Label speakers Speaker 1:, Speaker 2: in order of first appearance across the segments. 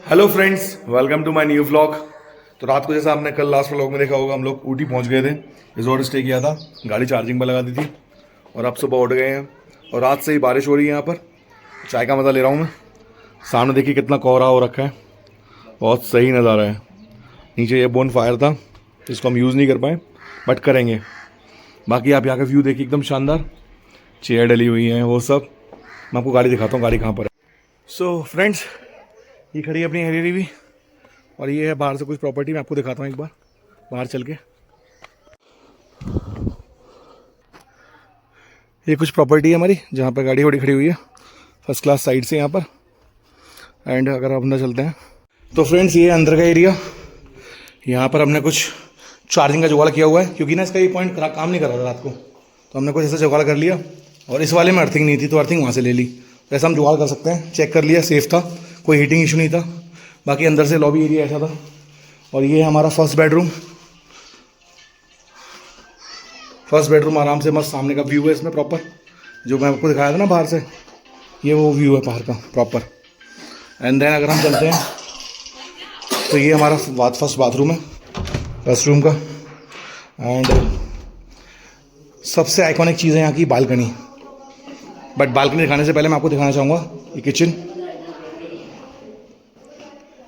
Speaker 1: Hello friends, welcome to my new vlog. तो रात को जैसा आपने कल लास्ट व्लॉग में देखा होगा, हम लोग ऊटी पहुंच गए थे। रिजॉर्ट स्टे किया था, गाड़ी चार्जिंग पर लगा दी थी और अब सुबह उठ गए हैं। और रात से ही बारिश हो रही है। यहाँ पर चाय का मज़ा ले रहा हूँ मैं। सामने देखिए कितना कोहरा हो रखा है, बहुत सही नज़ारा है। नीचे ये बोन फायर था जिसको हम यूज़ नहीं कर पाए, बट करेंगे। बाकी आप यहाँ का व्यू देखिए, एकदम शानदार। चेयर डली हुई हैं, वो सब। मैं आपको गाड़ी दिखाता हूँ, गाड़ी कहाँ पर है। सो फ्रेंड्स, ये खड़ी है अपनी हरी भी, और ये है बाहर से कुछ प्रॉपर्टी। मैं आपको दिखाता हूँ एक बार बाहर चल के। ये कुछ प्रॉपर्टी है हमारी, जहाँ पर गाड़ी वाड़ी खड़ी हुई है फर्स्ट क्लास साइड से यहाँ पर। एंड अगर आप अंदर चलते हैं तो फ्रेंड्स, ये अंदर का एरिया। यहाँ पर हमने कुछ चार्जिंग का जुगाड़ किया हुआ है, क्योंकि ना इसका ये पॉइंट काम नहीं कर रहा था रात को, तो हमने कुछ ऐसा जुगाड़ कर लिया। और इस वाले में अर्थिंग नहीं थी, तो अर्थिंग वहाँ से ले ली। तो ऐसा हम जुगाड़ कर सकते हैं। चेक कर लिया, सेफ़ था, कोई हीटिंग इशू नहीं था। बाकी अंदर से लॉबी एरिया ऐसा था। और ये हमारा फर्स्ट बेडरूम। आराम से मस्त सामने का व्यू है इसमें प्रॉपर, जो मैं आपको दिखाया था ना बाहर से। ये वो व्यू है बाहर का प्रॉपर। एंड देन अगर हम चलते हैं तो ये हमारा फर्स्ट बाथरूम है, रेस्टरूम का। एंड सबसे आइकॉनिक चीज़ है यहाँ की बालकनी। बट बालकनी दिखाने से पहले मैं आपको दिखाना चाहूँगा ये किचन।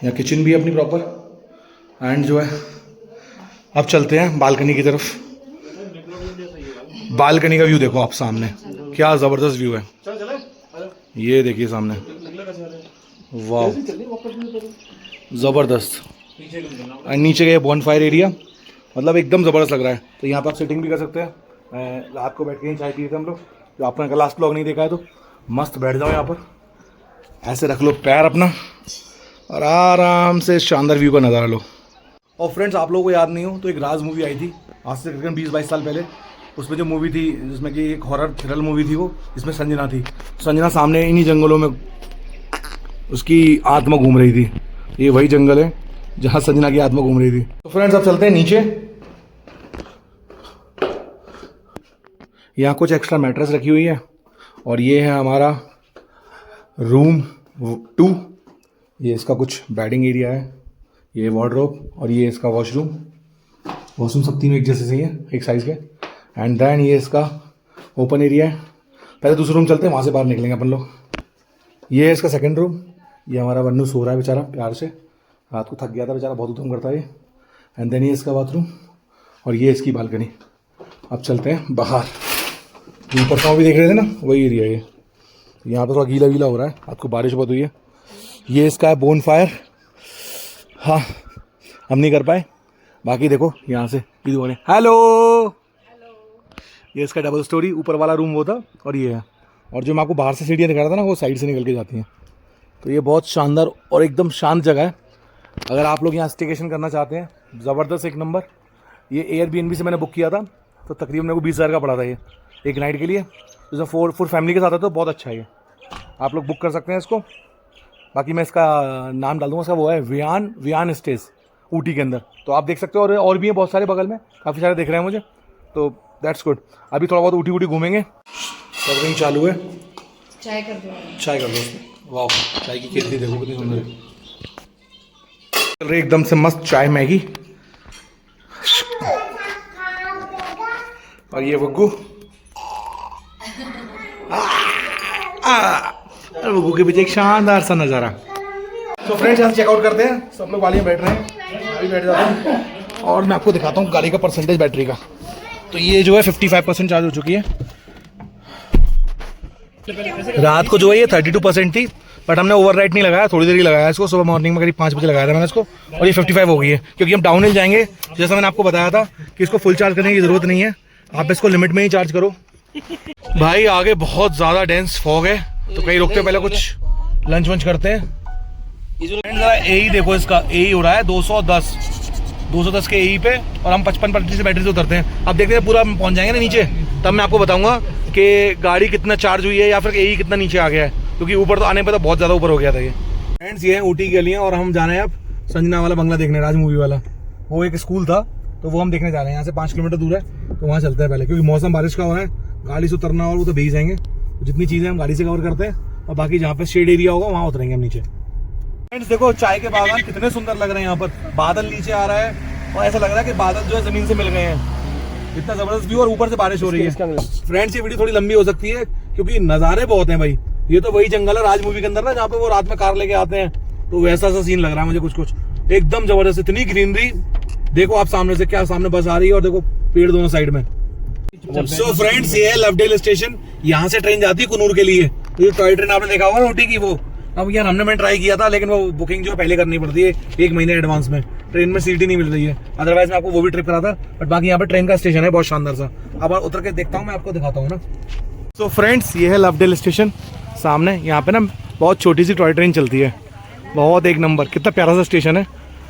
Speaker 1: यहाँ किचन भी है अपनी प्रॉपर। एंड जो है, अब चलते हैं बालकनी की तरफ। बालकनी का व्यू देखो आप सामने, क्या ज़बरदस्त व्यू है। ये देखिए सामने, वाह ज़बरदस्त। एंड नीचे का ये बॉन फायर एरिया, मतलब एकदम ज़बरदस्त लग रहा है। तो यहाँ पर आप सिटिंग भी कर सकते हैं। रात को बैठ के चाय पिए थे हम लोग। जो आपने अगर लास्ट व्लॉग नहीं देखा है तो मस्त बैठ जाओ यहाँ पर, ऐसे रख लो पैर अपना और आराम से शानदार व्यू का नज़ारा लो। और फ्रेंड्स, आप लोगों को याद नहीं हो तो एक राज मूवी आई थी आज से तकरीबन 20-22 साल पहले। उसमें जो मूवी थी, जिसमें कि एक हॉरर थ्रिलर मूवी थी, वो इसमें संजना थी। संजना सामने इन्हीं जंगलों में उसकी आत्मा घूम रही थी। ये वही जंगल है जहाँ संजना की आत्मा घूम रही थी। तो फ्रेंड्स, अब चलते हैं नीचे। यहाँ कुछ एक्स्ट्रा मैट्रेस रखी हुई है। और ये है हमारा रूम 2। ये इसका कुछ बेडिंग एरिया है, ये वार्डरोब, और ये इसका वॉशरूम सब तीनों एक जैसे सही है, एक साइज़ के। एंड देन ये इसका ओपन एरिया है। पहले दूसरे रूम चलते हैं, वहाँ से बाहर निकलेंगे अपन लोग। ये है इसका सेकंड रूम। ये हमारा बन्नू सो रहा है बेचारा प्यार से, रात को थक गया था बेचारा, बहुत उधम करता है ये। एंड देन ये इसका बाथरूम, और ये इसकी बालकनी। अब चलते हैं बाहर। ऊपर से भी देख रहे थे ना, वही एरिया है। यहाँ पर थोड़ा गीला गीला हो रहा है, रात को बारिश बहुत हुई है। ये इसका है बोन फायर। हाँ, हम नहीं कर पाए। बाकी देखो यहाँ से हेलो। ये इसका डबल स्टोरी ऊपर वाला रूम वो था, और ये है। और जो मैं आपको बाहर से सीढ़ियाँ दिखा रहा था ना, वो साइड से निकल के जाती हैं। तो ये बहुत शानदार और एकदम शांत जगह है। अगर आप लोग यहाँ स्टेकेशन करना चाहते हैं, ज़बरदस्त एक नंबर। ये एयरबीएनबी से मैंने बुक किया था, तो तकरीबन मेरे को 20,000 का पड़ा था ये एक नाइट के लिए। जैसे फुल फैमिली के साथ है तो बहुत अच्छा है ये, आप लोग बुक कर सकते हैं इसको। बाकी मैं इसका नाम डाल दूँगा, इसका वो है वियान स्टेज ऊटी के अंदर। तो आप देख सकते हो, और भी हैं बहुत सारे बगल में, काफ़ी सारे दिख रहे हैं मुझे। तो दैट्स गुड। अभी थोड़ा बहुत ऊटी घूमेंगे। सर्विंग चालू है। चाय कर दो। वाह, चाय की खेती देखो कितनी सुंदर है। चल रही एकदम से मस्त चाय मैगी। और ये बग्गू, बग्गू के पीछे एक शानदार सा नज़ारा। तो फ्रेंड्स, यहाँ चेकआउट करते हैं। सब लोग वाली में बैठ रहे हैं, मैं भी बैठ जाता हूँ। और मैं आपको दिखाता हूँ गाड़ी का परसेंटेज बैटरी का। तो ये जो है 55% चार्ज हो चुकी है। रात को जो है ये 32% थी, बट हमने ओवरराइट नहीं लगाया, थोड़ी देर ही लगाया इसको। सुबह मॉर्निंग में करीब 5 बजे लगाया था मैंने इसको, और ये 55 हो गई है। क्योंकि हम डाउन हिल जाएंगे, जैसा मैंने आपको बताया था कि इसको फुल चार्ज करने की ज़रूरत नहीं है। आप इसको लिमिट में ही चार्ज करो। भाई आगे बहुत ज़्यादा डेंस फॉग है, तो कहीं रुकते पहले कुछ लंच वंच करते हैं। एई देखो, इसका एई हो रहा है 210 के एई पे, और हम 55% से बैटरी से उतरते हैं। अब देखते हैं पूरा पहुंच जाएंगे ना नीचे, तब मैं आपको बताऊंगा कि गाड़ी कितना चार्ज हुई है या फिर एई कितना नीचे आ गया है। क्योंकि ऊपर तो आने पर तो बहुत ज़्यादा ऊपर हो गया था ये। फ्रेंड्स, ये है ऊटी की गलियाँ, और हम जाना है अब संजना वाला बंगला देखने, राज मूवी वाला। वो एक स्कूल था, तो वो हम देखने जा रहे हैं। यहाँ से 5 किलोमीटर दूर है, तो वहाँ चलते हैं पहले, क्योंकि मौसम बारिश का हो रहा है। गाड़ी से उतरना और वो तो भीग जाएंगे। तो जितनी चीज़ें हम गाड़ी से कवर करते हैं, और बाकी जहाँ पे शेड एरिया होगा वहाँ उतरेंगे हम नीचे। फ्रेंड्स देखो चाय के बागान कितने सुंदर लग रहे हैं, यहाँ पर बादल नीचे आ रहा है और ऐसा लग रहा है कि बादल जो है जमीन से मिल गए हैं, इतना जबरदस्त व्यू और ऊपर से बारिश हो रही है। फ्रेंड्स ये वीडियो थोड़ी लंबी हो सकती है क्योंकि नज़ारे बहुत हैं भाई। ये तो वही जंगल है राज मूवी के अंदर ना, जहाँ पे वो रात में कार लेके आते हैं, तो वैसा सा सीन लग रहा है मुझे कुछ कुछ, एकदम जबरदस्त। इतनी ग्रीनरी देखो आप सामने से, क्या सामने बस आ रही है और देखो पेड़ दोनों साइड में। सो फ्रेंड्स ये है लवडेल स्टेशन, यहाँ से ट्रेन जाती है कुन्नूर के लिए। तो ये टॉय ट्रेन आपने देखा होगा ऊटी की, वो अब यार मैंने ट्राई किया था, लेकिन वो बुकिंग जो है पहले करनी पड़ती है 1 महीने एडवांस में। ट्रेन में सीट ही नहीं मिल रही है, अदरवाइज मैं आपको वो भी ट्रिप कराता। बट बाकी यहाँ पे ट्रेन का स्टेशन है बहुत शानदार सा, अब उतर के देखता हूँ, मैं आपको दिखाता हूँ ना। सो फ्रेंड्स ये है लवडेल स्टेशन सामने, यहाँ पे ना बहुत छोटी सी टॉय ट्रेन चलती है, बहुत एक नंबर, कितना प्यारा सा स्टेशन है।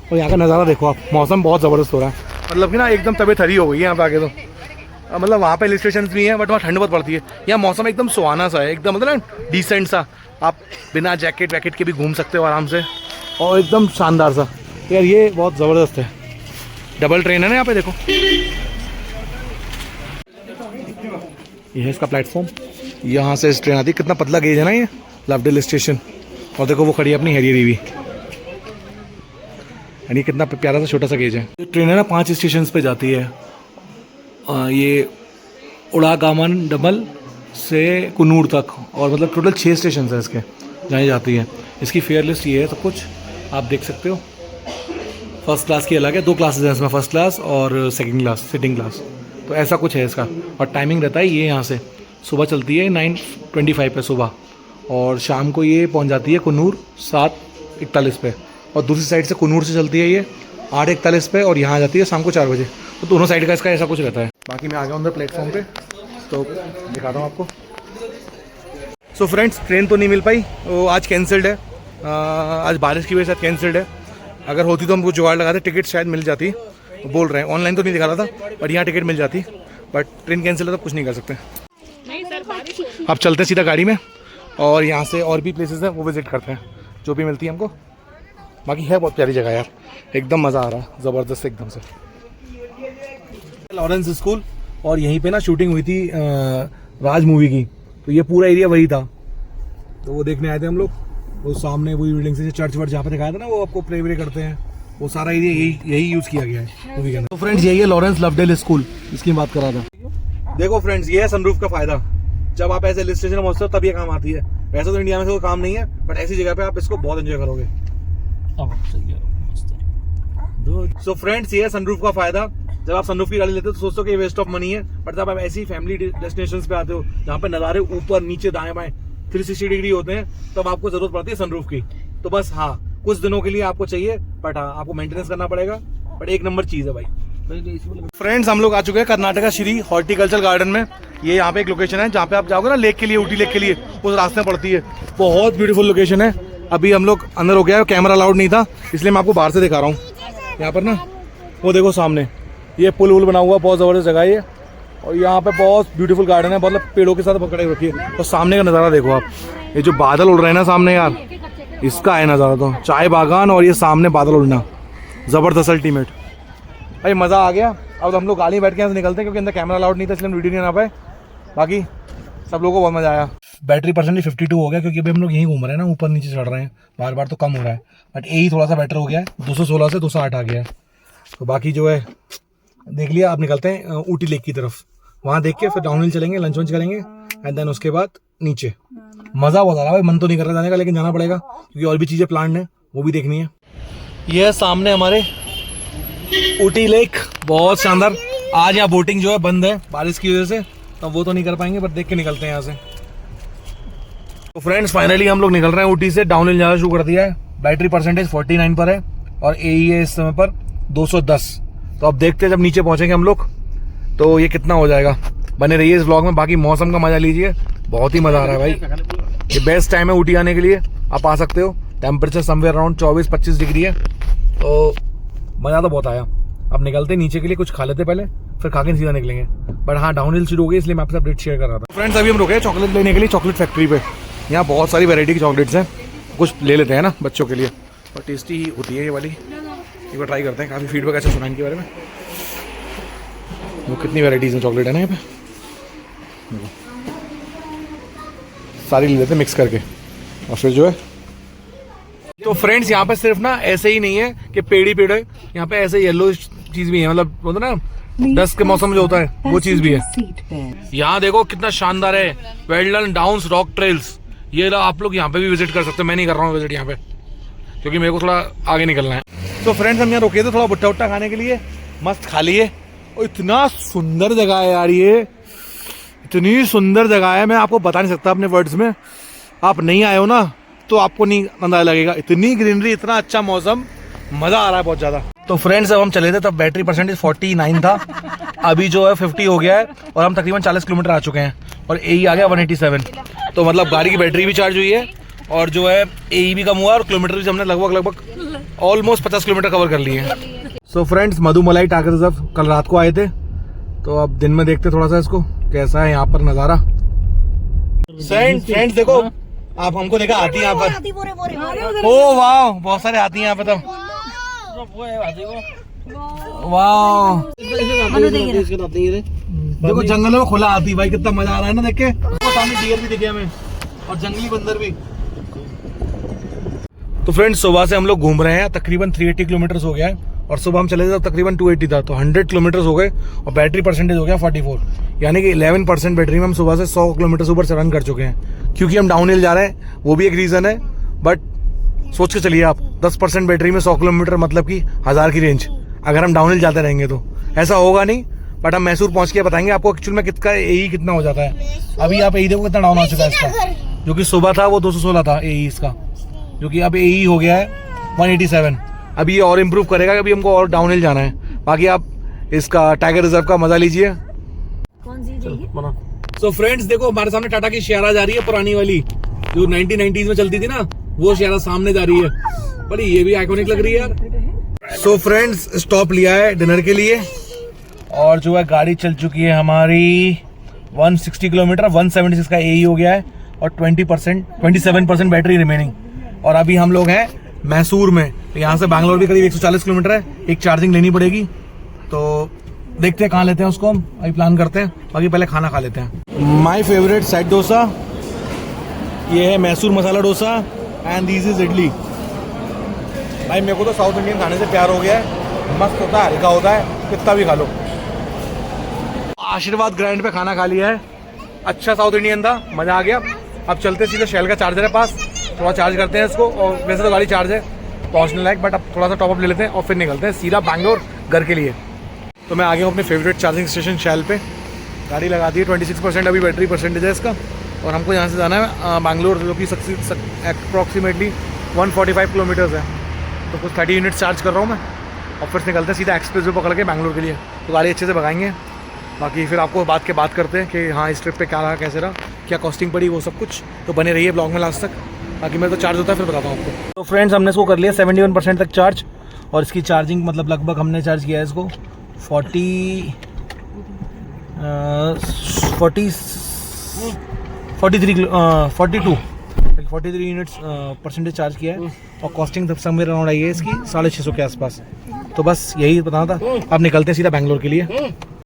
Speaker 1: और यहाँ का नज़ारा देखो आप, मौसम बहुत ज़बरदस्त हो रहा है, मतलब कि ना एकदम तबीयत हरी हो गई है यहाँ पे आके। तो मतलब वहाँ पे हिल स्टेशन भी हैं बट वहाँ ठंड बहुत पड़ती है, यहाँ मौसम एकदम सुहाना सा है, एकदम मतलब ना डिसेंट सा, आप बिना जैकेट वैकेट के भी घूम सकते हो आराम से, और एकदम शानदार सा यार। ये बहुत ज़बरदस्त है, डबल ट्रेन है ना यहाँ पे देखो, ये है इसका प्लेटफॉर्म, यहाँ से ट्रेन आती है। कितना पतला गेज है ना ये लवडेल स्टेशन, और देखो वो खड़ी है अपनी हैरियर ईवी, यानी कितना प्यारा सा छोटा सा गेज है। ट्रेन है ना 5 स्टेशन पे जाती है, ये उड़ागामन डबल से कुन्नूर तक, और मतलब टोटल 6 स्टेशन है इसके जहाँ जाती है। इसकी फेयर लिस्ट ये है, सब कुछ आप देख सकते हो। फर्स्ट क्लास की अलग है, 2 क्लासेस हैं इसमें, फर्स्ट क्लास और सेकंड क्लास सिटिंग क्लास, तो ऐसा कुछ है इसका। और टाइमिंग रहता है ये यहाँ से सुबह चलती है 9:25 पे सुबह, और शाम को ये पहुँच जाती है कुन्नूर 7:41 पे, और दूसरी साइड से कुन्नूर से चलती है ये 8:41 पे, और यहाँ जाती है शाम को 4 बजे। तो दोनों साइड का इसका ऐसा कुछ रहता है। बाकी मैं आ गया अंदर प्लेटफॉर्म पे, तो दिखाता हूँ आपको। सो फ्रेंड्स ट्रेन तो नहीं मिल पाई, वो आज कैंसिल्ड है, आज बारिश की वजह से कैंसिल्ड है। अगर होती तो हमको जुगाड़ लगाते, टिकट शायद मिल जाती, तो बोल रहे हैं ऑनलाइन तो नहीं दिखा रहा था, बट यहाँ टिकट मिल जाती, बट ट्रेन कैंसिल है तो कुछ नहीं कर सकते। अब चलते सीधा गाड़ी में, और यहाँ से और भी प्लेसेस हैं वो विजिट करते हैं जो भी मिलती है हमको। बाकी है बहुत प्यारी जगह यार, एकदम मज़ा आ रहा है, ज़बरदस्त एकदम से। लॉरेंस स्कूल, और यहीं पे ना शूटिंग हुई थी राज मूवी की, तो ये पूरा एरिया वही था, तो वो देखने आए थे हम लोग। वो सामने वही बिल्डिंग से चर्च वर्च जहाँ पे दिखाया था ना, वो आपको प्रे व्रे करते हैं, वो सारा एरिया यही यूज़ किया गया है मूवी के अंदर। तो फ्रेंड्स यही है लॉरेंस लवडेल स्कूल, इसकी बात कर रहा था। देखो फ्रेंड्स ये है सनरूफ का फायदा, जब आप ऐसे हिल स्टेशन पहुंचते हो तब ये काम आती है। वैसे तो इंडिया में कोई काम नहीं है, बट ऐसी जगह पे आप इसको बहुत एंजॉय करोगे। सो फ्रेंड्स ये है सनरूफ का फायदा, जब आप सनरूफ की गाड़ी लेते हो तो सोचते हो कि वेस्ट ऑफ मनी है, बट जब आप ऐसी फैमिली डेस्टिनेशंस पे आते हो जहाँ पे नज़ारे ऊपर नीचे दाएं बाएं 360 डिग्री होते हैं, तब आपको जरूरत पड़ती है सनरूफ की। तो बस हाँ, कुछ दिनों के लिए आपको चाहिए, बट हाँ आपको मेंटेनेंस करना पड़ेगा, बट एक नंबर चीज़ है भाई। फ्रेंड्स हम लोग आ चुके हैं कर्नाटका श्री हॉर्टिकल्चर गार्डन में। ये यहाँ पे एक लोकेशन है जहाँ पे आप जाओगे ना लेक के लिए, ऊटी लेक के लिए, उस रास्ते में पड़ती है, बहुत ब्यूटीफुल लोकेशन है। अभी हम लोग अंदर हो गया, कैमरा अलाउड नहीं था, इसलिए मैं आपको बाहर से दिखा रहा हूँ। यहाँ पर ना वो देखो सामने ये पुल वुल बना हुआ, बहुत ज़बरदस्त जगह है ये, और यहाँ पे बहुत ब्यूटीफुल गार्डन है, मतलब पेड़ों के साथ पकड़े रखी है। और सामने का नज़ारा देखो आप, ये जो बादल उड़ रहे हैं ना सामने यार, इसका है नज़ारा, तो चाय बागान और ये सामने बादल उड़ना, ज़बरदस्त अल्टीमेट भाई, मज़ा आ गया। अब हम लोग गाड़ी में बैठ के यहाँ से निकलते हैं, क्योंकि अंदर कैमरा अलाउड नहीं था, इसलिए हम वीडियो नहीं बना पाए। बाकी सब लोगों को बहुत मज़ा आया। बैटरी परसेंटेज 52 हो गया, क्योंकि अभी हम लोग यहीं घूम रहे हैं ना, ऊपर नीचे चढ़ रहे हैं, बार बार तो कम हो रहा है, बट यही थोड़ा सा बेटर हो गया है, 216 से 208 आ गया है। तो बाकी जो है देख लिया, आप निकलते हैं ऊटी लेक की तरफ, वहाँ देख के फिर डाउनहिल चलेंगे, लंच वंच करेंगे, एंड देन उसके बाद नीचे। मज़ा बहुत आ रहा है भाई, मन तो नहीं कर रहा जाने का, लेकिन जाना पड़ेगा क्योंकि और भी चीज़ें प्लान है, वो भी देखनी है। यह सामने हमारे ऊटी लेक, बहुत शानदार। आज यहाँ बोटिंग जो है बंद है बारिश की वजह से, तो वो तो नहीं कर पाएंगे, बट देख के निकलते हैं यहाँ से। तो फ्रेंड्स फाइनली हम लोग निकल रहे हैं ऊटी से, डाउनहिल जाना शुरू कर दिया है। बैटरी परसेंटेज 49 पर है, और AE है इस समय पर 210। तो अब देखते हैं जब नीचे पहुंचेंगे हम लोग तो ये कितना हो जाएगा। बने रहिए इस व्लॉग में, बाकी मौसम का मजा लीजिए, बहुत ही मजा आ रहा है भाई। ये बेस्ट टाइम है ऊटी आने के लिए, आप आ सकते हो। टेम्परेचर समवेयर अराउंड 24-25 डिग्री है, तो मज़ा तो बहुत आया। अब निकलते नीचे के लिए, कुछ खा लेते पहले, फिर खा के सीधा निकलेंगे। बट हाँ डाउनहिल शुरू हो गई, इसलिए मैं आपसे अपडेट शेयर कर रहा था। फ्रेंड्स अभी हम रुके हैं चॉकलेट लेने के लिए, चॉकलेट फैक्ट्री पे। यहाँ बहुत सारी वैरायटी की चॉकलेट्स हैं, कुछ ले लेते हैं ना बच्चों के लिए, और टेस्टी ही होती है ये वाली, एक बार ट्राई करते हैं। काफ़ी फीडबैक अच्छा सुना इनके बारे में। वो कितनी वैराइटीज़ हैं चॉकलेट है ना यहाँ पे, सारी ले लेते हैं मिक्स करके, और फिर जो है तो फ्रेंड्स यहाँ पे सिर्फ ना ऐसे ही नहीं है कि पेड़ ही पेड़ है, यहाँ पे ऐसे येलो चीज भी है, मतलब बोलते ना डस्ट के मौसम जो होता है वो चीज भी है। यहाँ देखो कितना शानदार है, वेल्डन डाउन्स रॉक ट्रेल्स। ये आप लोग यहाँ पे भी विजिट कर सकते हो, मैं नहीं कर रहा हूँ विजिट यहाँ पे क्योंकि मेरे को थोड़ा आगे निकलना है। तो फ्रेंड्स हम यहाँ रुके थे थोड़ा भुट्टा वुट्टा खाने के लिए, मस्त खा लिए। और इतना सुंदर जगह है यार, ये इतनी सुंदर जगह है, मैं आपको बता नहीं सकता अपने वर्ड्स में। आप नहीं आए हो ना तो आपको नहीं अंदाजा लगेगा, इतनी ग्रीनरी, इतना अच्छा मौसम, मजा आ रहा है बहुत ज्यादा। तो फ्रेंड्स अब हम चले थे तब बैटरी परसेंटेज 49 था, अभी जो है 50 हो गया है और हम तकरीबन 40 किलोमीटर आ चुके हैं और एई आ गया 187। तो मतलब गाड़ी की बैटरी भी चार्ज हुई है और जो है एई भी कम हुआ और किलोमीटर भी हमने लगभग ऑलमोस्ट 50 किलोमीटर कवर कर लिए हैं। So friends Mudumalai tiger reserve कल रात को आए थे, तो अब दिन में देखते थोड़ा सा इसको कैसा है यहाँ पर नजारा। फ्रेंड्स देखो आप हमको देखा हाथी यहाँ पर, ओ वाह बहुत सारे हाथी यहाँ पे। तो वाह देखो जंगलों में खुला हाथी, भाई कितना मजा आ रहा है ना देख के। सामने डियर भी दिखे हमें और जंगली बंदर भी। तो फ्रेंड्स सुबह से हम लोग घूम रहे हैं, तकरीबन 380 किलोमीटर हो गया है और सुबह हम चले थे तकरीबन 280 था, तो 100 किलोमीटर हो गए और बैटरी परसेंटेज हो गया 44, यानी कि 11% बैटरी में हम सुबह से 100 किलोमीटर ऊपर से रन कर चुके हैं। क्योंकि हम डाउन हिल जा रहे हैं वो भी एक रीज़न है, बट सोच के चलिए आप 10% बैटरी में 100 किलोमीटर मतलब कि 1000 की रेंज। अगर हम डाउन हिल जाते रहेंगे तो ऐसा होगा नहीं, बट हम मैसूर पहुंच के बताएंगे आपको एक्चुअल में कितना एई कितना हो जाता है। अभी आप एई देखो कितना डाउन हो चुका है इसका, जो कि सुबह था वो 216 था एई इसका, जो कि अब एई हो गया है 187। अभी ये और इम्प्रूव करेगा, अभी हमको और डाउन हिल जाना है। बाकी आप इसका टाइगर रिजर्व का मजा लीजिए। सो फ्रेंड्स देखो हमारे सामने टाटा की शियारा जा रही है, पुरानी वाली जो 1990s में चलती थी ना, वो शियारा सामने जा रही है, बड़ी ये भी आइकॉनिक लग रही है यार। सो फ्रेंड्स स्टॉप लिया है डिनर के लिए और जो है गाड़ी चल चुकी है हमारी 160 किलोमीटर, 176 का एई हो गया है और 27% बैटरी रिमेनिंग। और अभी हम लोग हैं मैसूर में, तो यहाँ से बैंगलोर भी करीब 140 किलोमीटर है, एक चार्जिंग लेनी पड़ेगी, तो देखते हैं कहाँ लेते हैं उसको, हम अभी प्लान करते हैं। बाकी पहले खाना खा लेते हैं। माय फेवरेट साइड डोसा ये है, Mysore masala dosa and this is idli. भाई मेरे को तो साउथ इंडियन खाने से प्यार हो गया है, मस्त होता है, हल्का होता है, कितना भी खा लो। आशीर्वाद ग्रैंड पे खाना खा लिया है, अच्छा साउथ इंडियन था, मजा आ गया। अब चलते सीधे शेल का चार्जर है पास, थोड़ा चार्ज करते हैं इसको, और वैसे तो गाड़ी चार्ज है पहुंचने लायक, बट अब थोड़ा सा टॉपअप ले लेते हैं और फिर निकलते हैं सीधा बैंगलोर घर के लिए। तो मैं आ गया हूँ अपने फेवरेट चार्जिंग स्टेशन शेल पे, गाड़ी लगा दी है, 26% अभी बैटरी परसेंटेज है इसका, और हमको यहाँ से जाना है बैंगलोर, जो कि अप्रॉक्सीमेटली 145 किलोमीटर्स है। तो कुछ 30 मिनट्स चार्ज कर रहा हूँ मैं और फिर निकलते हैं सीधा एक्सप्रेस वे पकड़ के बैंगलोर के लिए। तो गाड़ी अच्छे से भगाएंगे, बाकी फिर आपको बात करते हैं कि हाँ इस ट्रिप पे क्या रहा, कैसे रहा, क्या कॉस्टिंग पड़ी, वो सब कुछ। तो बने रहिए ब्लॉग में लास्ट तक, बाकी मेरा तो चार्ज होता है फिर बताता हूँ आपको। तो फ्रेंड्स हमने इसको कर लिया 71% तक चार्ज, और इसकी चार्जिंग मतलब लगभग हमने चार्ज किया है इसको 42 यूनिट्स परसेंटेज चार्ज किया है, और कॉस्टिंग तब समवेयर अराउंड आई है इसकी 650 के आसपास। तो बस यही बताना था। अब निकलते हैं सीधा बैंगलोर के लिए।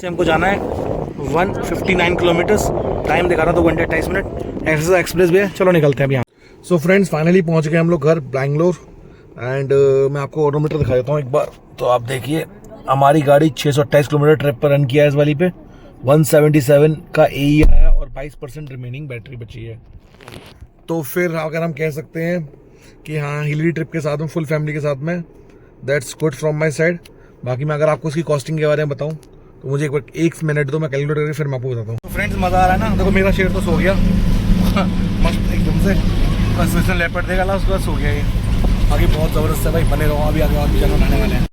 Speaker 1: से हमको जाना है 159 किलोमीटर्स, टाइम दिखा रहा था 1 28 मिनट, एक्सप्रेस भी है। चलो निकलते हैं अब यहाँ। सो फ्रेंड्स फाइनली पहुँच गए हम लोग घर बैंगलोर, एंड मैं आपको ऑडोमीटर दिखा देता हूँ एक बार। तो आप देखिए हमारी गाड़ी 628 किलोमीटर ट्रिप पर रन किया है इस वाली पे, 177 का एई आया और 22% रिमेनिंग बैटरी बची है। तो फिर अगर हम कह सकते हैं कि हाँ हिली ट्रिप के साथ में फुल फैमिली के साथ में that's good from my side. बाकी मैं अगर आपको उसकी कॉस्टिंग के बारे में बताऊं तो मुझे एक मिनट दो, मैं कैलकुलेट करके फिर मैं आपको बताता हूँ। तो फ्रेंड्स मज़ा आ रहा है ना, देखो मेरा शेर तो सो गया मस्त एकदम से, बस लेपट देगा ना उसके बाद सो गया ये। आगे बहुत ज़बरदस्त है भाई, बने रहो, अभी आगे और भी जगह आने वाले हैं।